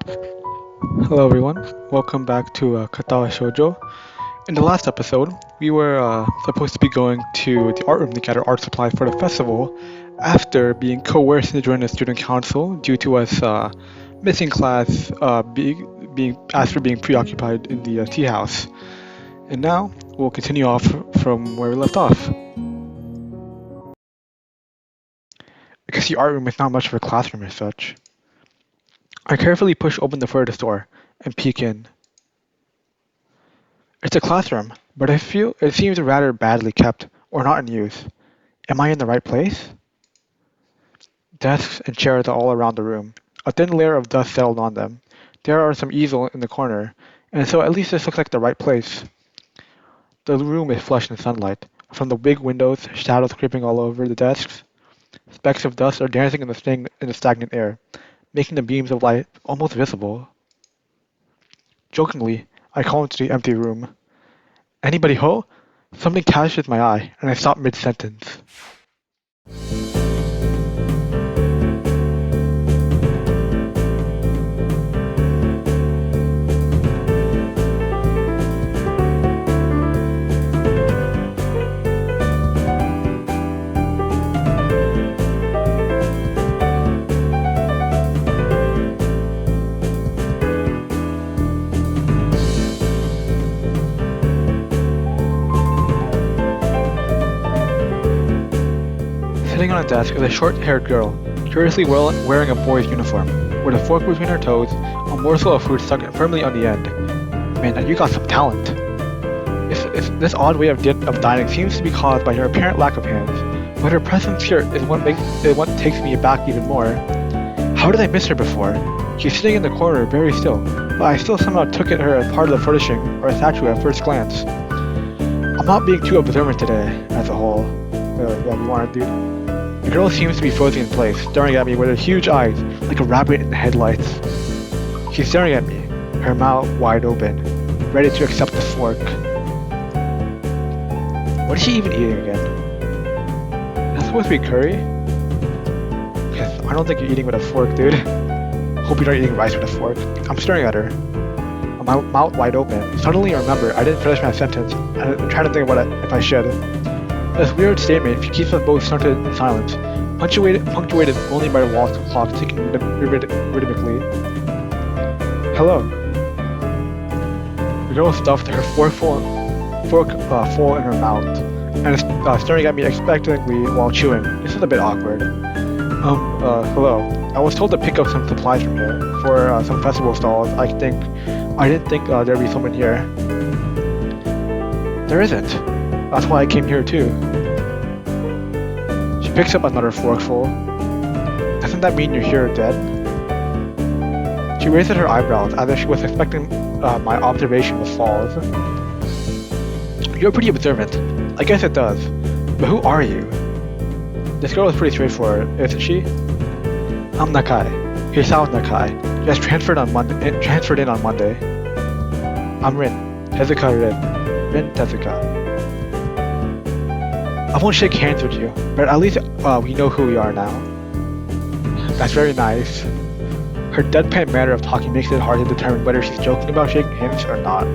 Hello everyone, welcome back to Katawa Shoujo. In the last episode, we were supposed to be going to the art room to gather art supplies for the festival after being coerced to join the student council due to us missing class being asked for being preoccupied in the tea house. And now, we'll continue off from where we left off. Because the art room is not much of a classroom as such. I carefully push open the furthest door and peek in. It's a classroom, but I feel it seems rather badly kept or not in use. Am I in the right place? Desks and chairs are all around the room. A thin layer of dust settled on them. There are some easels in the corner, and so at least this looks like the right place. The room is flushed in sunlight. From the big windows, shadows creeping all over the desks. Specks of dust are dancing in the stagnant air, making the beams of light almost visible. Jokingly, I call into the empty room. Anybody ho? Something catches my eye, and I stop mid-sentence. Sitting on a desk is a short-haired girl, curiously wearing a boy's uniform, with a fork between her toes, a morsel of food stuck firmly on the end. Man, you got some talent. This odd way of dining seems to be caused by her apparent lack of hands, but her presence here is what takes me back even more. How did I miss her before? She's sitting in the corner, very still, but I still somehow took her as part of the furnishing or a statue at first glance. I'm not being too observant today, as a whole. Yeah, you want to do. The girl seems to be frozen in place, staring at me with her huge eyes, like a rabbit in the headlights. She's staring at me, her mouth wide open, ready to accept the fork. What is she even eating again? Is that supposed to be curry? Because I don't think you're eating with a fork, dude. Hope you're not eating rice with a fork. I'm staring at her, my mouth wide open. Suddenly I remember I didn't finish my sentence, and I'm trying to think about it if I should. This weird statement keeps us both stunted in silence, punctuated only by the wall clock ticking rhythmically. Hello. The girl stuffed her fork full in her mouth and is staring at me expectantly while chewing. This is a bit awkward. Hello. I was told to pick up some supplies from here for some festival stalls. I didn't think there'd be someone here. There isn't. That's why I came here too. She picks up another forkful. Doesn't that mean you're here dead? She raises her eyebrows as if she was expecting my observation was false. You're pretty observant. I guess it does. But who are you? This girl is pretty straightforward, isn't she? I'm Nakai. Hisao Nakai. Just transferred in on Monday. I'm Rin. Tezuka Rin. Rin Tezuka. I won't shake hands with you, but at least we know who we are now. That's very nice. Her deadpan manner of talking makes it hard to determine whether she's joking about shaking hands or not.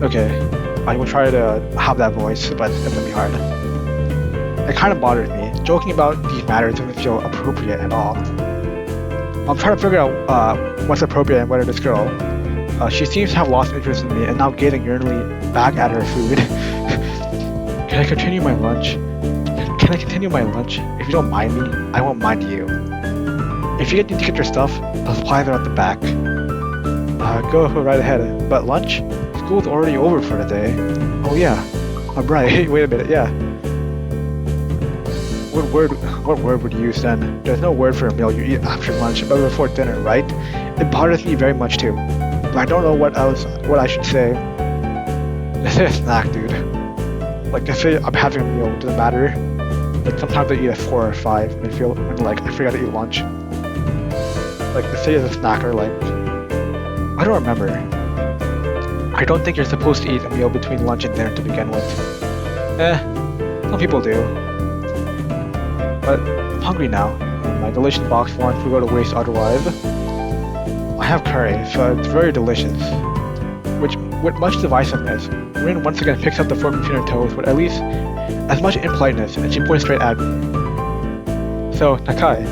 Okay, I will try to have that voice, but it's gonna be hard. It kind of bothers me. Joking about these matters doesn't feel appropriate at all. I'm trying to figure out what's appropriate and whether this girl, she seems to have lost interest in me and now gazing yearningly back at her food. Can I continue my lunch? If you don't mind me, I won't mind you. If you need to get your stuff, the supplies are at the back. Go right ahead. But lunch? School's already over for the day. Oh yeah. I'm right. Wait a minute, yeah. What word would you use then? There's no word for a meal you eat after lunch, but before dinner, right? It bothers me very much too. But I don't know what I should say. This is a snack, dude. Like, if I'm having a meal, it doesn't matter. Like, sometimes I eat at 4 or 5 and I forgot to eat lunch. Like, the say as a snack or like, I don't remember. I don't think you're supposed to eat a meal between lunch and dinner to begin with. Some people do. But I'm hungry now, and my delicious box won't go to waste otherwise. I have curry, so it's very delicious. Which, with much divisiveness, Rin once again picks up the fork between her toes with at least as much impoliteness, and she points straight at me. So, Nakai,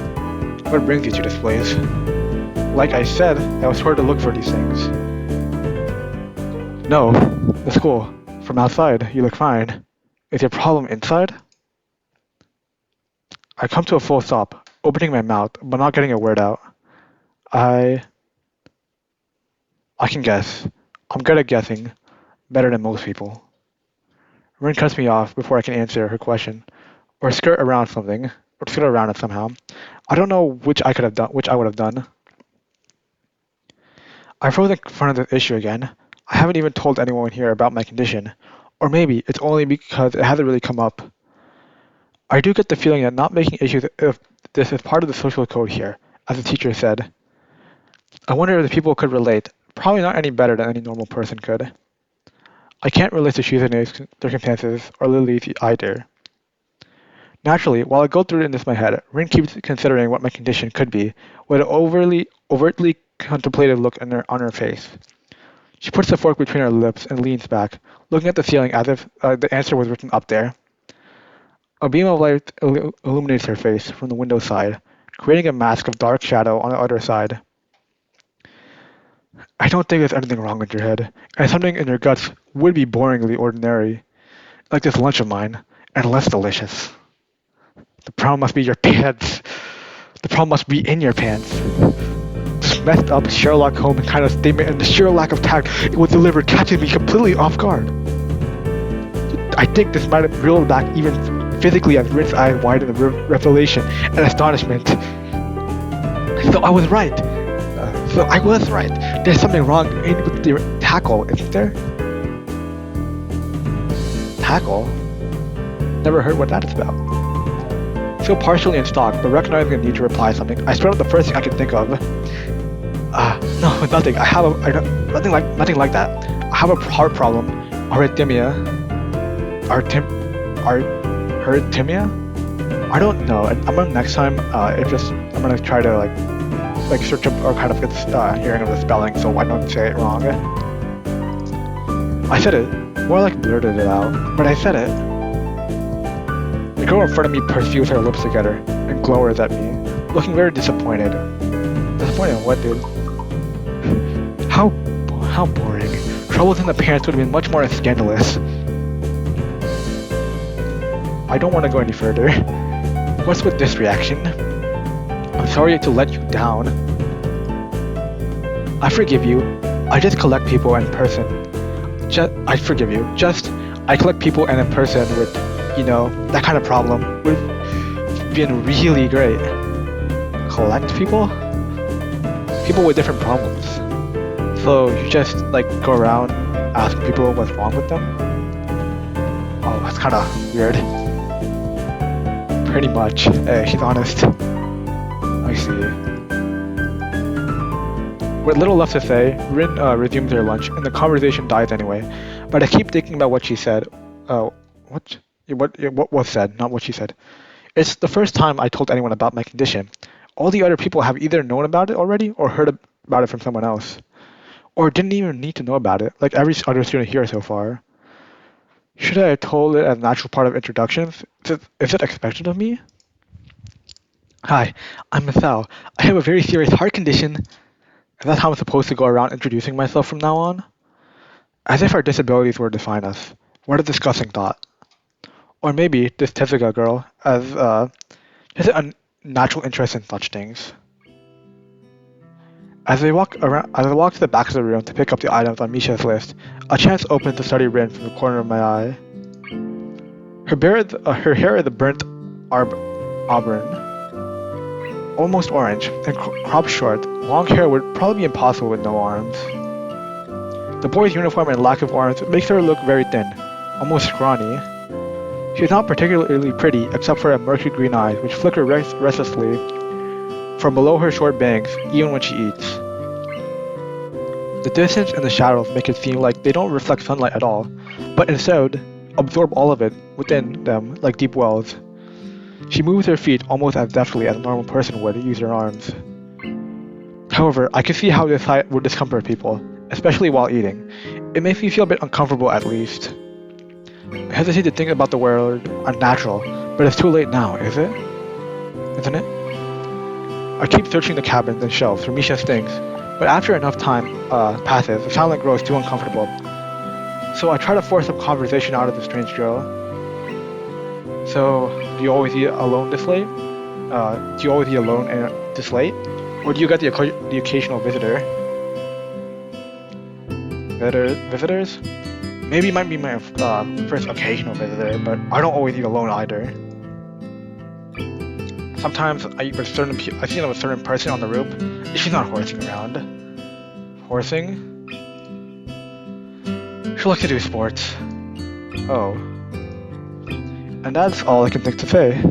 what brings you to this place? Like I said, I was told to look for these things. No, the school. From outside, you look fine. Is your problem inside? I come to a full stop, opening my mouth, but not getting a word out. I can guess. I'm good at guessing, better than most people. Rin cuts me off before I can answer her question, or skirt around something, or skirt around it somehow. I don't know which I would have done. I froze in front of the issue again. I haven't even told anyone here about my condition, or maybe it's only because it hasn't really come up. I do get the feeling that not making issues if this is part of the social code here, as the teacher said. I wonder if the people could relate. Probably not any better than any normal person could. I can't relate to Shizune's circumstances or Lily's either. Naturally, while I go through this in my head, Rin keeps considering what my condition could be, with an overtly contemplative look on her face. She puts the fork between her lips and leans back, looking at the ceiling as if the answer was written up there. A beam of light illuminates her face from the window side, creating a mask of dark shadow on the other side. I don't think there's anything wrong with your head, and something in your guts would be boringly ordinary, like this lunch of mine, and less delicious. The problem must be your pants. The problem must be in your pants. This messed up Sherlock Holmes kind of statement and the sheer lack of tact it was delivered catches me completely off guard. I think this might have reeled back even physically as Rin's eyes widened in revelation and astonishment. So I was right. There's something wrong with the tackle, isn't there? Tackle? Never heard what that is about. Still partially in shock, but recognizing the need to reply something, I spread out the first thing I could think of. No, nothing. Nothing like that. I have a heart problem. Arrhythmia. I don't know. I'm gonna next time. I'm gonna try to like search up or kind of get hearing of the spelling, so I don't say it wrong. I said it. More like blurted it out, but I said it. The girl in front of me pursues her lips together and glowers at me, looking very disappointed. Disappointed in what, dude? How boring. Troubles in the pants would have been much more scandalous. I don't want to go any further. What's with this reaction? I'm sorry to let you down. I forgive you. I just collect people in person. I forgive you. I collect people and in person with, that kind of problem would have been really great. Collect people? People with different problems. So you just go around asking people what's wrong with them? Oh, that's kind of weird. Pretty much. Hey, she's honest. I see. With little left to say, Rin resumes her lunch, and the conversation dies anyway. But I keep thinking about what she said. What was said, not what she said. It's the first time I told anyone about my condition. All the other people have either known about it already or heard about it from someone else. Or didn't even need to know about it, like every other student here so far. Should I have told it as a natural part of introductions? Is it expected of me? Hi, I'm Masao. I have a very serious heart condition. Is that how I'm supposed to go around introducing myself from now on? As if our disabilities were to define us. What a disgusting thought. Or maybe this Tezuka girl has a natural interest in such things. As I walk to the back of the room to pick up the items on Misha's list, a chance opens to study Rin from the corner of my eye. Her hair is a burnt auburn, almost orange, and cropped short. Long hair would probably be impossible with no arms. The boy's uniform and lack of arms makes her look very thin, almost scrawny. She is not particularly pretty except for her murky green eyes, which flicker restlessly from below her short bangs, even when she eats. The distance and the shadows make it seem like they don't reflect sunlight at all, but instead absorb all of it within them like deep wells. She moves her feet almost as deftly as a normal person would use her arms. However, I can see how this height would discomfort people, especially while eating. It makes me feel a bit uncomfortable at least. I hesitate to think about the word unnatural, but it's too late now, is it? Isn't it? I keep searching the cabins and shelves for Misha's things, but after enough time passes, the silence grows too uncomfortable. So I try to force some conversation out of the strange girl. So, do you always eat alone this late? Do you always eat alone and this late? Or do you get the occasional visitor? Visitors? Maybe it might be my first occasional visitor, but I don't always eat alone either. Sometimes I eat with I see a certain person on the roof. She's not horsing around. Horsing? She likes to do sports. Oh. And that's all I can think to say.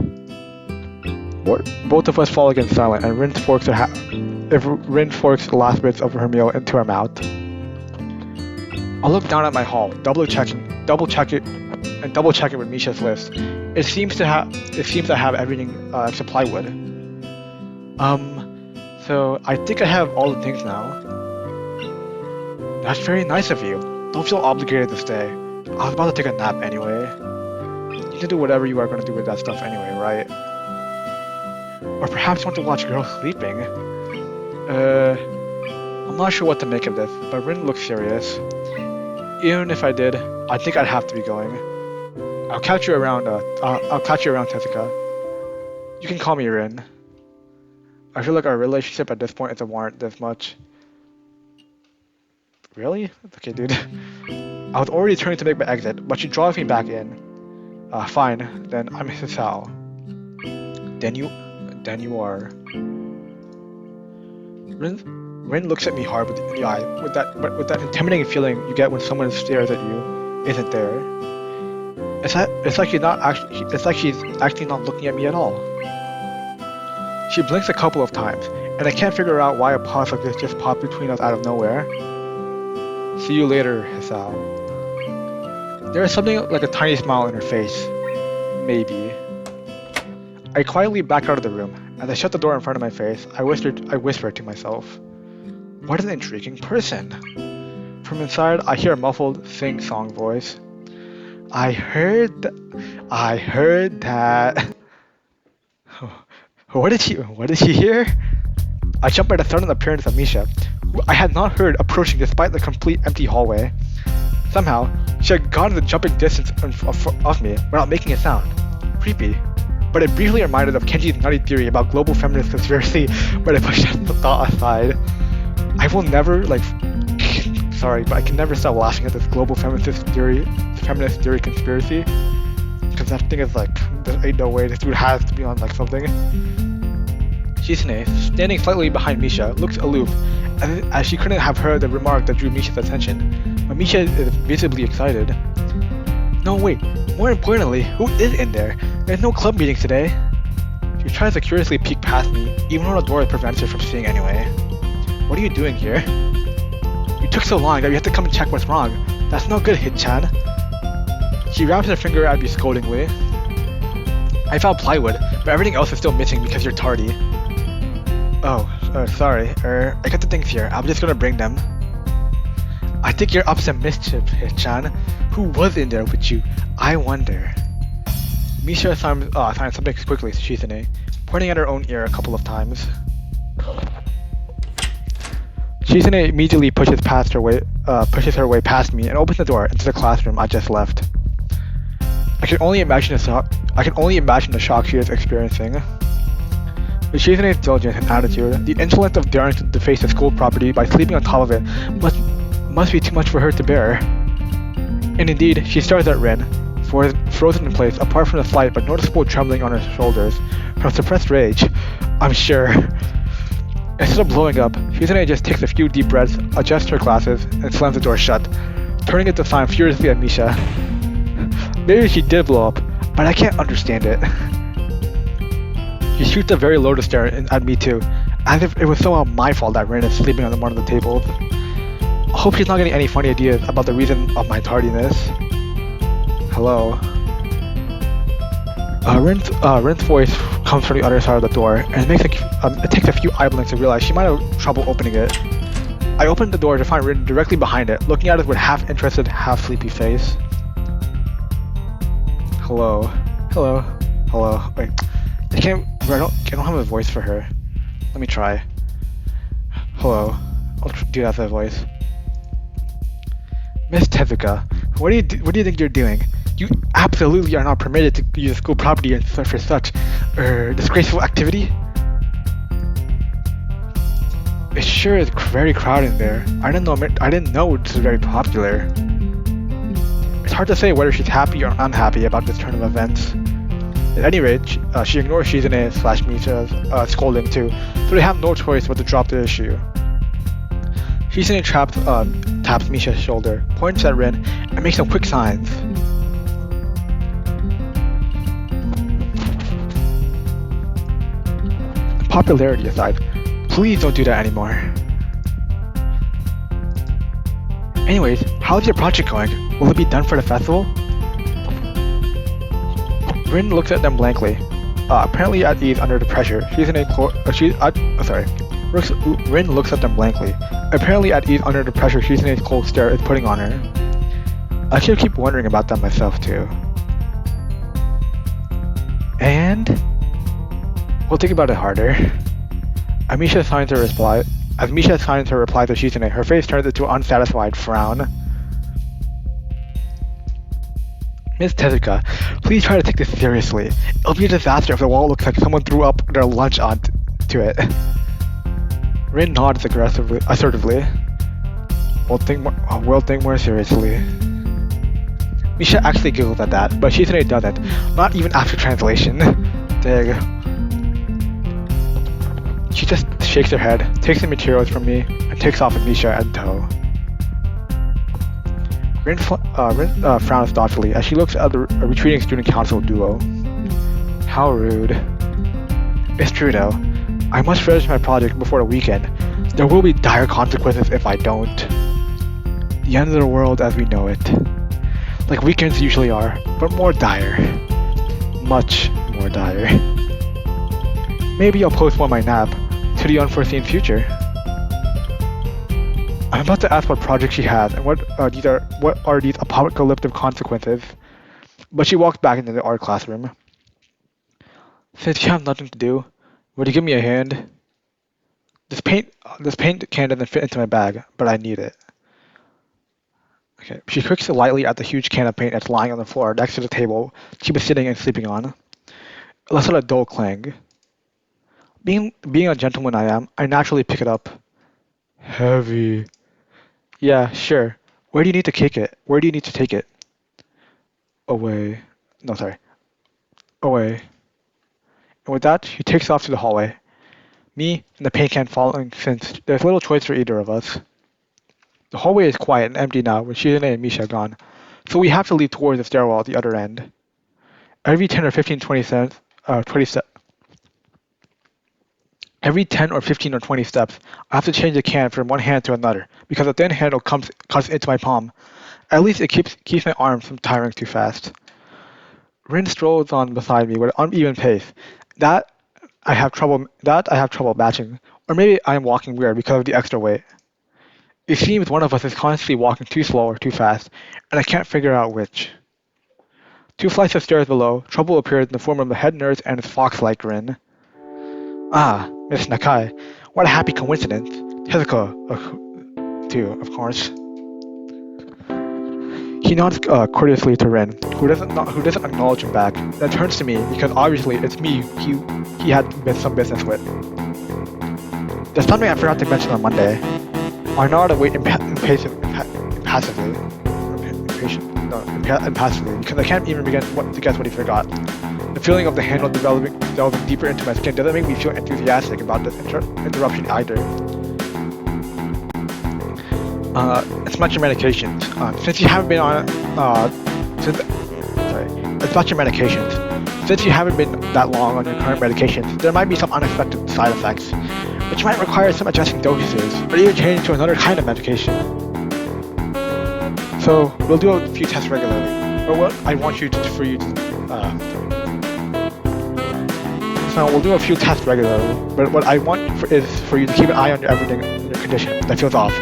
Both of us fall again silent, and Rin forks the last bits of her meal into her mouth. I look down at my haul, double check it with Misha's list. It seems I have everything except plywood. So I think I have all the things now. That's very nice of you. Don't feel obligated to stay. I was about to take a nap anyway. You can do whatever you are going to do with that stuff anyway, right? Or perhaps you want to watch girls sleeping. I'm not sure what to make of this, but Rin looks serious. Even if I did, I think I'd have to be going. I'll catch you around, Tezuka. You can call me Rin. I feel like our relationship at this point doesn't warrant this much. Really? Okay, dude. I was already turning to make my exit, but she draws me back in. Fine, then I'm Mrs. Hao. Then you are. Rin looks at me hard in the eye, with that intimidating feeling you get when someone stares at you isn't there. It's like she's actually not looking at me at all. She blinks a couple of times, and I can't figure out why a pause like this just popped between us out of nowhere. See you later, Hisao. There is something like a tiny smile in her face. Maybe. I quietly back out of the room. As I shut the door in front of my face, I whisper to myself, "What an intriguing person." From inside, I hear a muffled sing-song voice. I heard that. What did she hear? I jump at the sudden appearance of Misha, who I had not heard approaching despite the complete empty hallway. Somehow, she had gone the jumping distance of me without making a sound. Creepy. But it briefly reminded of Kenji's nutty theory about global feminist conspiracy, but I pushed the thought aside. I will never, sorry, but I can never stop laughing at this global feminist theory conspiracy. Because that thing is there ain't no way this dude has to be on something. Shizune, standing slightly behind Misha, looks aloof, as she couldn't have heard the remark that drew Misha's attention. But Misha is visibly excited. No, wait, more importantly, who is in there? There's no club meetings today. She tries to curiously peek past me, even though the door prevents her from seeing anyway. What are you doing here? You took so long that we have to come and check what's wrong. That's no good, Hit-chan. She wraps her finger at me scoldingly. I found plywood, but everything else is still missing because you're tardy. Oh, sorry. I got the things here. I'm just gonna bring them. I think you're up to mischief, Hit-chan. Who was in there with you? I wonder. Misha signed something quickly to Shizune, pointing at her own ear a couple of times. Shizune immediately pushes her way past me and opens the door into the classroom I just left. I can only imagine the shock she is experiencing. With Shizune's diligence and attitude, the insolence of daring to deface the school property by sleeping on top of it must be too much for her to bear. And indeed, she stares at Rin, frozen in place, apart from the slight but noticeable trembling on her shoulders from suppressed rage, I'm sure. Instead of blowing up, Shizune just takes a few deep breaths, adjusts her glasses, and slams the door shut, turning it to fire furiously at Misha. Maybe she did blow up, but I can't understand it. She shoots a very low stare at me too, as if it was somehow my fault that Rin is sleeping on one of the tables. I hope she's not getting any funny ideas about the reason of my tardiness. Hello. Rin's voice comes from the other side of the door, and it takes a few eye blinks to realize she might have trouble opening it. I opened the door to find Rin directly behind it, looking at us with half-interested, half-sleepy face. Hello. Hello. Hello. Wait. I don't have a voice for her. Let me try. Hello. I'll do that for a voice. Miss Tezuka, what do you think you're doing? You absolutely are not permitted to use school property for such disgraceful activity. It sure is very crowded in there. I didn't know this was very popular. It's hard to say whether she's happy or unhappy about this turn of events. At any rate, she ignores Shizune/Misha's scolding too, so they have no choice but to drop the issue. Shizune taps Misha's shoulder, points at Rin, and makes some quick signs. Popularity aside, please don't do that anymore. Anyways, how's your project going? Will it be done for the festival? Rin looks at them blankly, apparently at ease under the pressure. Rin looks at them blankly, apparently at ease under the pressure Shizune's cold stare is putting on her. I should keep wondering about that myself too. And we'll think about it harder. As Misha signs her reply to Shizune, her face turns into an unsatisfied frown. Miss Tezuka, please try to take this seriously. It'll be a disaster if the wall looks like someone threw up their lunch onto it. Rin nods assertively. We'll think more seriously. Misha actually giggles at that, but Shizune doesn't. Not even after translation. Dig. She just shakes her head, takes the materials from me, and takes off with Misha and tow. Rin frowns thoughtfully as she looks at the retreating student council duo. How rude. It's true though. I must finish my project before the weekend. There will be dire consequences if I don't. The end of the world as we know it. Like weekends usually are, but more dire. Much more dire. Maybe I'll postpone my nap to the unforeseen future. I'm about to ask what project she has and what are these apocalyptic consequences, but she walks back into the art classroom. Since you have nothing to do, would you give me a hand? This paint can doesn't fit into my bag, but I need it. Okay. She clicks lightly at the huge can of paint that's lying on the floor next to the table she was sitting and sleeping on. It lets out a dull clang. Being a gentleman I am, I naturally pick it up. Heavy. Yeah, sure. Where do you need to take it? Where do you need to take it? Away. No, sorry. Away. And with that, she takes off to the hallway. Me and the paint can following since there's little choice for either of us. The hallway is quiet and empty now with Shizune and Misha gone, so we have to leave towards the stairwell at the other end. Every 10 or 15 steps, I have to change the can from one hand to another because the thin handle cuts into my palm. At least it keeps my arms from tiring too fast. Rin strolls on beside me with an uneven pace. That I have trouble matching, or maybe I am walking weird because of the extra weight. It seems one of us is constantly walking too slow or too fast, and I can't figure out which. 2 flights of stairs below, trouble appears in the form of the head nurse and his fox-like grin. Ah, Miss Nakai, what a happy coincidence. Tezuka, too, of course. He nods courteously to Rin, who doesn't acknowledge him back, then turns to me because obviously it's me he had some business with. There's something I forgot to mention on Monday. I know how to wait impassively because I can't even begin to guess what he forgot. The feeling of the handle delving deeper into my skin doesn't make me feel enthusiastic about this interruption either. It's about your medications. Since you haven't been on Since you haven't been that long on your current medications, there might be some unexpected side effects, which might require some adjusting dosages, or even change to another kind of medication. So we'll do a few tests regularly. But what I want for you to So we'll do a few tests regularly, but what I want is for you to keep an eye on your everything, your condition that feels off,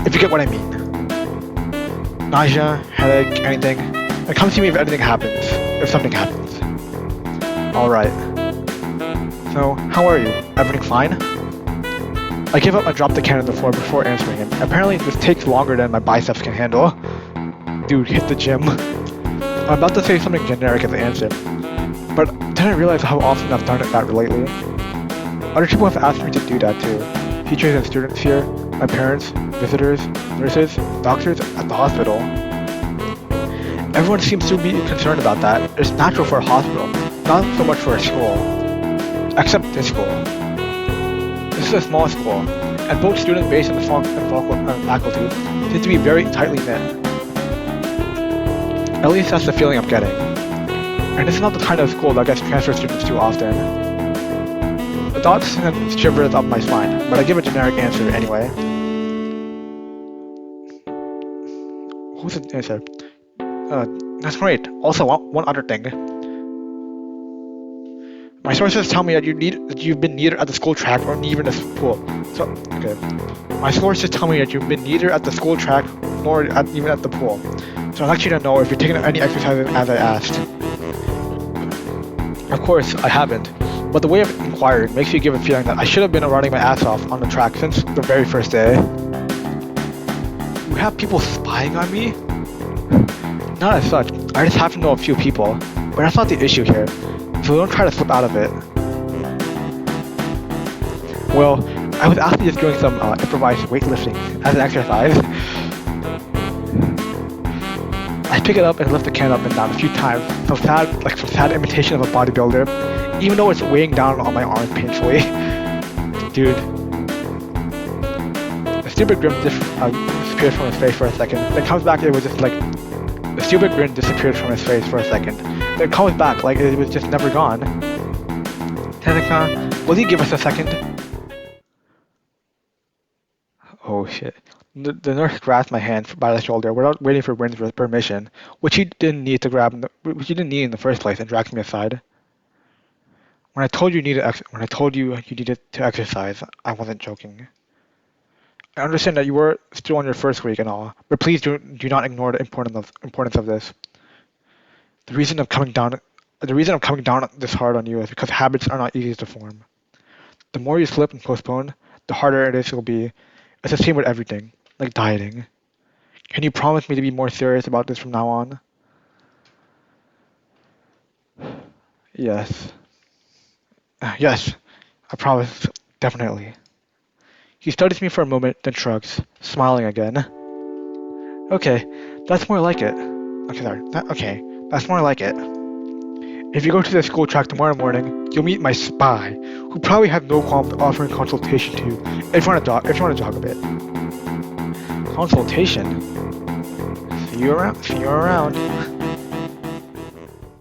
if you get what I mean. Nausea, headache, anything. And come to me if anything happens, if something happens. Alright. So, how are you? Everything fine? I give up and drop the can on the floor before answering him. Apparently this takes longer than my biceps can handle. Dude, hit the gym. I'm about to say something generic as an answer, but then I realized how often I've done that lately. Other people have asked me to do that too. Teachers and students here, my parents, visitors, nurses, doctors at the hospital. Everyone seems to be concerned about that. It's natural for a hospital, not so much for a school. Except this school. This is a small school, and both student base and faculty seem to be very tightly knit. At least that's the feeling I'm getting. And this is not the kind of school that gets transfer students too often. The thought sends shivers up my spine, but I give a generic answer anyway. Who's the answer? That's great. Also, one other thing. My sources tell me that you've been neither at the school track or even the pool. So, okay. My sources tell me that you've been neither at the school track nor even at the pool. So I'd like you to know if you're taking any exercises as I asked. Of course, I haven't. But the way of inquiring makes you give a feeling that I should have been running my ass off on the track since the very first day. You have people spying on me? Not as such. I just happen to know a few people. But that's not the issue here. So don't try to slip out of it. Well, I was actually just doing some improvised weightlifting as an exercise. I pick it up and lift the can up and down a few times, some sad imitation of a bodybuilder, even though it's weighing down on my arms painfully. Dude. The stupid grin disappeared from his face for a second, then comes back, it was just like, the stupid grin disappeared from his face for a second, then comes back like it was just never gone. Tezuka, will you give us a second? Oh shit. The nurse grasped my hand by the shoulder without waiting for Rin's permission, which he didn't need in the first place, and dragged me aside. When I told you you needed to exercise, I wasn't joking. I understand that you were still on your first week and all, but please do not ignore the importance of this. The reason I'm coming down this hard on you is because habits are not easy to form. The more you slip and postpone, the harder it will be. It's the same with everything, like dieting. Can you promise me to be more serious about this from now on? Yes. Yes, I promise, definitely. He studies me for a moment, then shrugs, smiling again. Okay, that's more like it. Okay, that's more like it. If you go to the school track tomorrow morning, you'll meet my spy, who probably has no qualms offering consultation to you if you want to jog a bit. Consultation? See you around.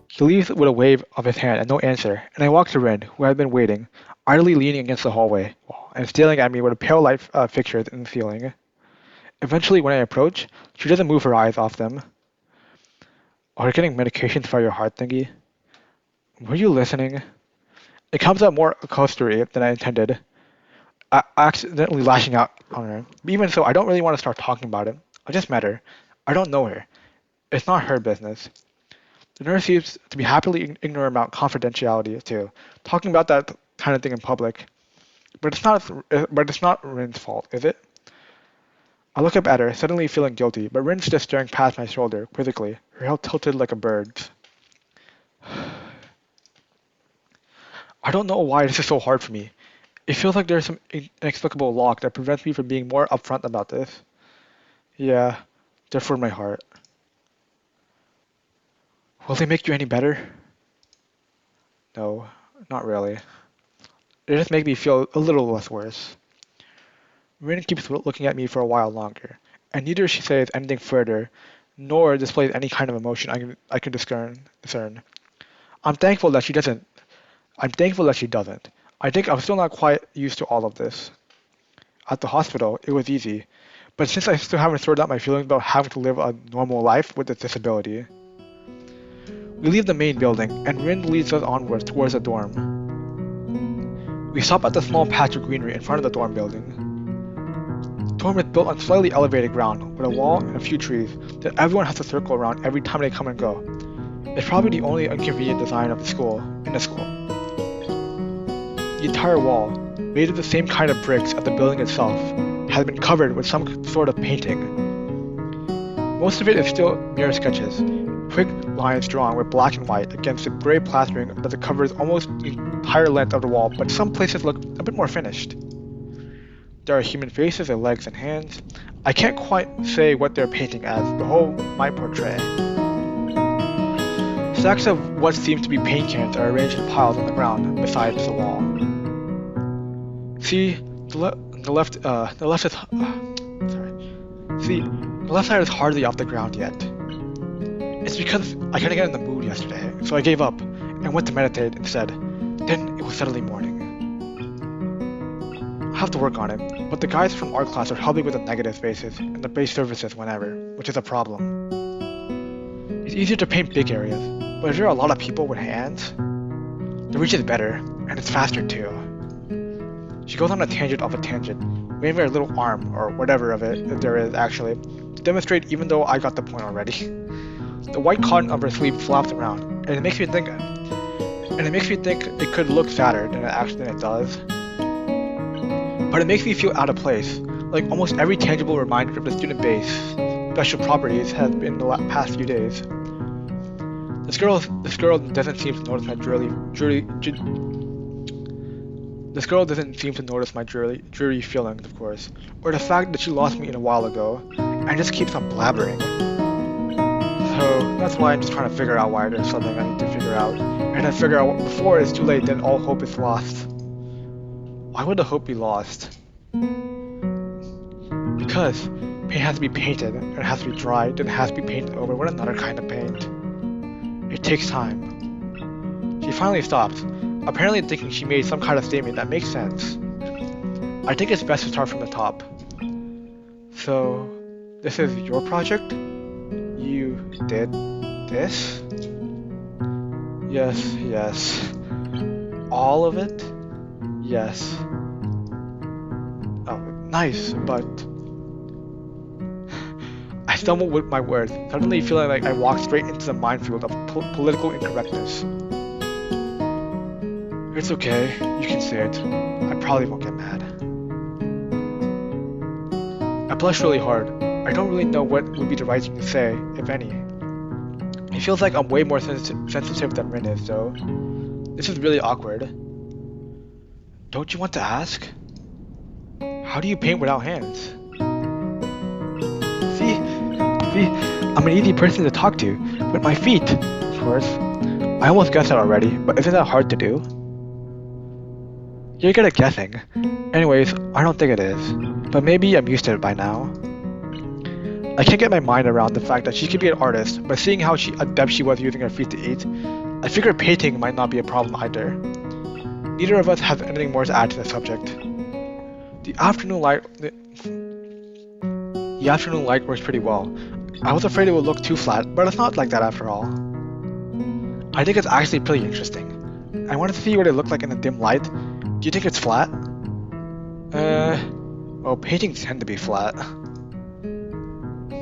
He leaves with a wave of his hand and no answer, and I walk to Rin, who had been waiting, idly leaning against the hallway wall and staring at me with a pale light fixtures in the ceiling. Eventually, when I approach, she doesn't move her eyes off them. Are you getting medications for your heart thingy? Were you listening? It comes out more accusatory than I intended, accidentally lashing out on her. But even so, I don't really want to start talking about it. I just met her. I don't know her. It's not her business. The nurse seems to be happily ignorant about confidentiality too, talking about that kind of thing in public. But it's not Rin's fault, is it? I look up at her, suddenly feeling guilty, but Rin's just staring past my shoulder, quizzically, her head tilted like a bird's. I don't know why this is so hard for me. It feels like there's some inexplicable lock that prevents me from being more upfront about this. Yeah, they're for my heart. Will they make you any better? No, not really. They just make me feel a little less worse. Rin keeps looking at me for a while longer, and neither she says anything further, nor displays any kind of emotion I can discern. I'm thankful that she doesn't. I think I'm still not quite used to all of this. At the hospital, it was easy, but since I still haven't sorted out my feelings about having to live a normal life with a disability. We leave the main building, and Rin leads us onwards towards the dorm. We stop at the small patch of greenery in front of the dorm building. The dorm is built on slightly elevated ground, with a wall and a few trees that everyone has to circle around every time they come and go. It's probably the only inconvenient design of the school. The entire wall, made of the same kind of bricks as the building itself, has been covered with some sort of painting. Most of it is still mere sketches, quick lines drawn with black and white against the grey plastering that covers almost the entire length of the wall, but some places look a bit more finished. There are human faces and legs and hands. I can't quite say what they're painting as the whole might portray. Stacks of what seems to be paint cans are arranged in piles on the ground beside the wall. See, the left side is hardly off the ground yet. It's because I couldn't get in the mood yesterday, so I gave up and went to meditate instead. Then it was suddenly morning. I have to work on it, but the guys from art class are helping with the negative spaces and the base surfaces whenever, which is a problem. It's easier to paint big areas, but if there are a lot of people with hands, the reach is better, and it's faster too. She goes on a tangent of a tangent, waving her little arm, or whatever of it there is actually, to demonstrate even though I got the point already. The white cotton of her sleeve flaps around, and it makes me think it could look sadder than it does. But it makes me feel out of place, like almost every tangible reminder of the student base special properties has been the past few days. This girl doesn't seem to notice my dreary feelings, of course, or the fact that she lost me a while ago, and just keeps on blabbering. So that's why I'm just trying to figure out why there's something I need to figure out, and I figure out before it's too late, then all hope is lost. Why would the hope be lost? Because paint has to be painted, and it has to be dried, then it has to be painted over with another kind of paint. It takes time. She finally stops, apparently thinking she made some kind of statement that makes sense. I think it's best to start from the top. So, this is your project? You did this? Yes. All of it? Yes. Oh, nice, but... I stumbled with my words, suddenly feeling like I walked straight into the minefield of political incorrectness. It's okay, you can say it. I probably won't get mad. I blush really hard. I don't really know what would be the right thing to say, if any. It feels like I'm way more sensitive than Rin is, though. This is really awkward. Don't you want to ask? How do you paint without hands? See, I'm an easy person to talk to, with my feet, of course. I almost guessed that already, but isn't that hard to do? You're good at guessing. Anyways, I don't think it is, but maybe I'm used to it by now. I can't get my mind around the fact that she could be an artist, but seeing how adept she was using her feet to eat, I figured painting might not be a problem either. Neither of us has anything more to add to the subject. The afternoon light works pretty well. I was afraid it would look too flat, but it's not like that after all. I think it's actually pretty interesting. I wanted to see what it looked like in the dim light. Do you think it's flat? Well, paintings tend to be flat.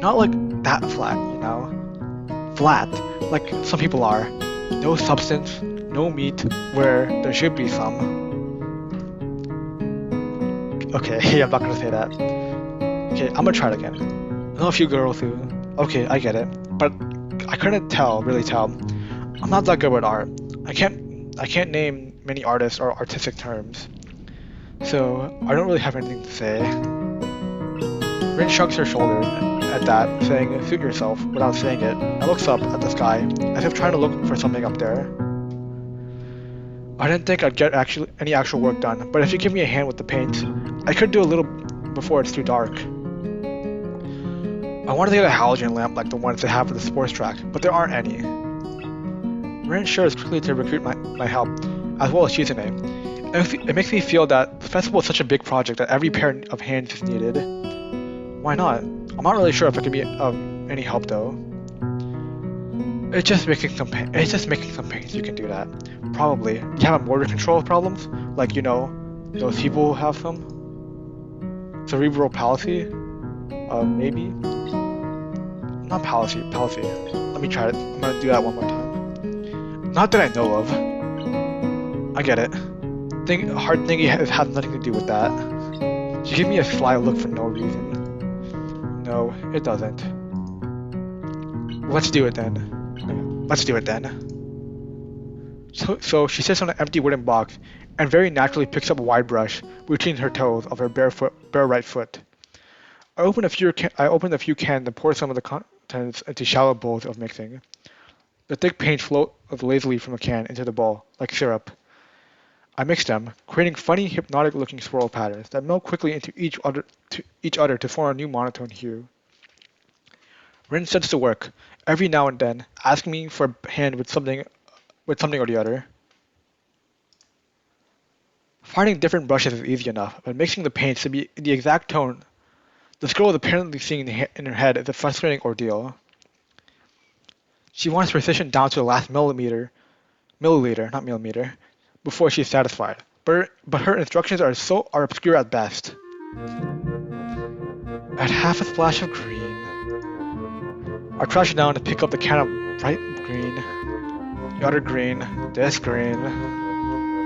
Not like that flat, you know? Flat, like some people are. No substance, no meat, where there should be some. Okay, I'm not gonna say that. Okay, I'm gonna try it again. I know a few girls who... Okay, I get it. But I couldn't really tell. I'm not that good with art. I can't name many artists or artistic terms. So, I don't really have anything to say. Rin shrugs her shoulders at that, saying, suit yourself, without saying it, and looks up at the sky, as if trying to look for something up there. I didn't think I'd get any actual work done, but if you give me a hand with the paint, I could do a little before it's too dark. I wanted to get a halogen lamp like the ones they have for the sports track, but there aren't any. Rin is quickly to recruit my help, as well as Shizune. It makes me feel that the festival is such a big project that every pair of hands is needed. Why not? I'm not really sure if I can be of any help though. It's just making some paints. You can do that. Probably. You have motor control problems? Like, you know, Those people have some? Cerebral palsy? Maybe? Not palsy, palsy. Let me try it. I'm gonna do that one more time. Not that I know of. I get it. Hard thingy has nothing to do with that. She gave me a sly look for no reason. No, it doesn't. Let's do it then. Let's do it then. So she sits on an empty wooden box and very naturally picks up a wide brush between her toes of her bare right foot. I opened a few cans and poured some of the contents into shallow bowls of mixing. The thick paint flows lazily from the can into the bowl, like syrup. I mixed them, creating funny, hypnotic-looking swirl patterns that melt quickly into each other to form a new monotone hue. Rin sets to work, every now and then, asking me for a hand with something or the other. Finding different brushes is easy enough, but mixing the paints to be the exact tone this girl is apparently seeing in her head is a frustrating ordeal. She wants precision down to the last milliliter, not millimeter, before she is satisfied. But her instructions are obscure at best. Add half a splash of green. I crouch down to pick up the can of bright green, the other green, this green.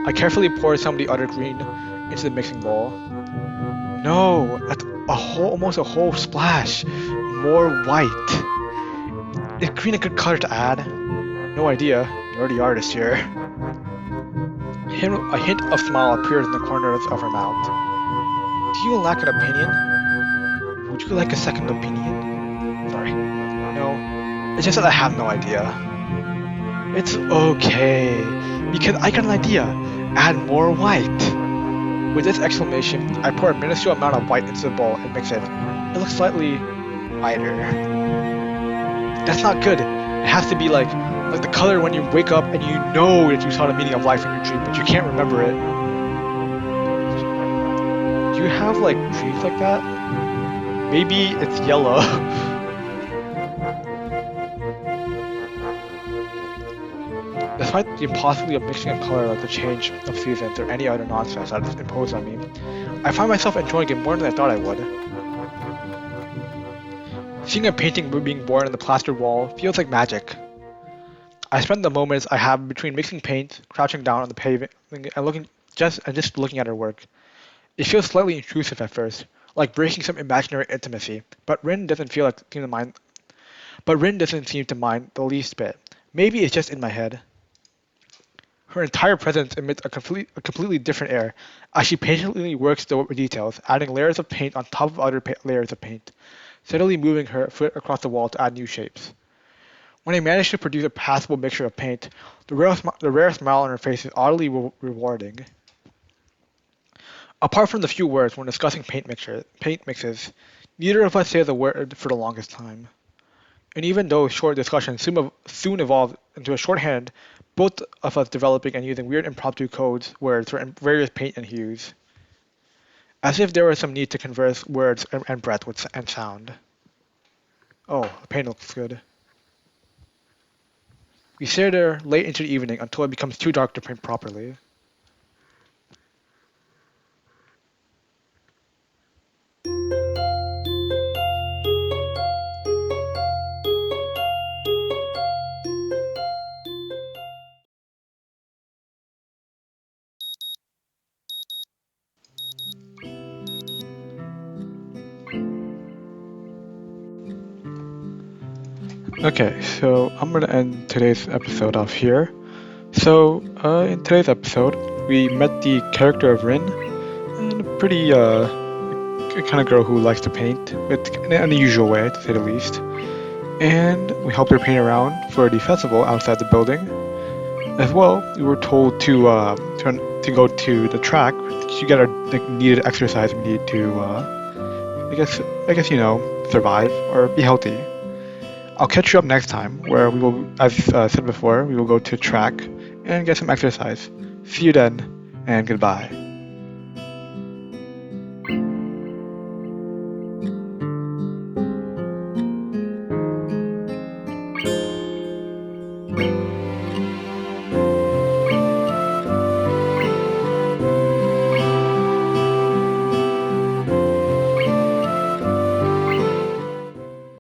I carefully pour some of the other green into the mixing bowl. No, that's almost a whole splash. More white. Is green a good color to add? No idea. You're the artist here. A hint of smile appears in the corners of her mouth. Do you lack an opinion? Would you like a second opinion? Sorry. No. It's just that I have no idea. It's okay. Because I got an idea. Add more white. With this exclamation, I pour a minuscule amount of white into the bowl and mix it. It looks slightly whiter. That's not good. It has to be like the color when you wake up and you know that you saw the meaning of life in your dream, but you can't remember it. Do you have like dreams like that? Maybe it's yellow. Despite the impossibility of mixing a color like the change of seasons or any other nonsense that is imposed on me, I find myself enjoying it more than I thought I would. Seeing a painting being born on the plastered wall feels like magic. I spend the moments I have between mixing paint, crouching down on the pavement, and just looking at her work. It feels slightly intrusive at first, like breaking some imaginary intimacy, but Rin doesn't seem to mind the least bit. Maybe it's just in my head. Her entire presence emits a completely different air as she patiently works the details, adding layers of paint on top of other layers of paint, steadily moving her foot across the wall to add new shapes. When I manage to produce a passable mixture of paint, the rare smile on her face is oddly rewarding. Apart from the few words when discussing paint mixes, neither of us says a word for the longest time. And even though short discussions soon evolved into a shorthand, both of us developing and using weird impromptu words for various paint and hues. As if there was some need to converse words and breath and sound. Oh, the paint looks good. We stay there late into the evening until it becomes too dark to paint properly. Okay, so I'm gonna end today's episode off here. So, in today's episode, we met the character of Rin, and a pretty kind of girl who likes to paint, but in an unusual way, to say the least. And we helped her paint around for the festival outside the building. As well, we were told to go to the track to get our needed exercise we need to, I guess survive or be healthy. I'll catch you up next time, where we will, as said before, we will go to track and get some exercise. See you then, and goodbye.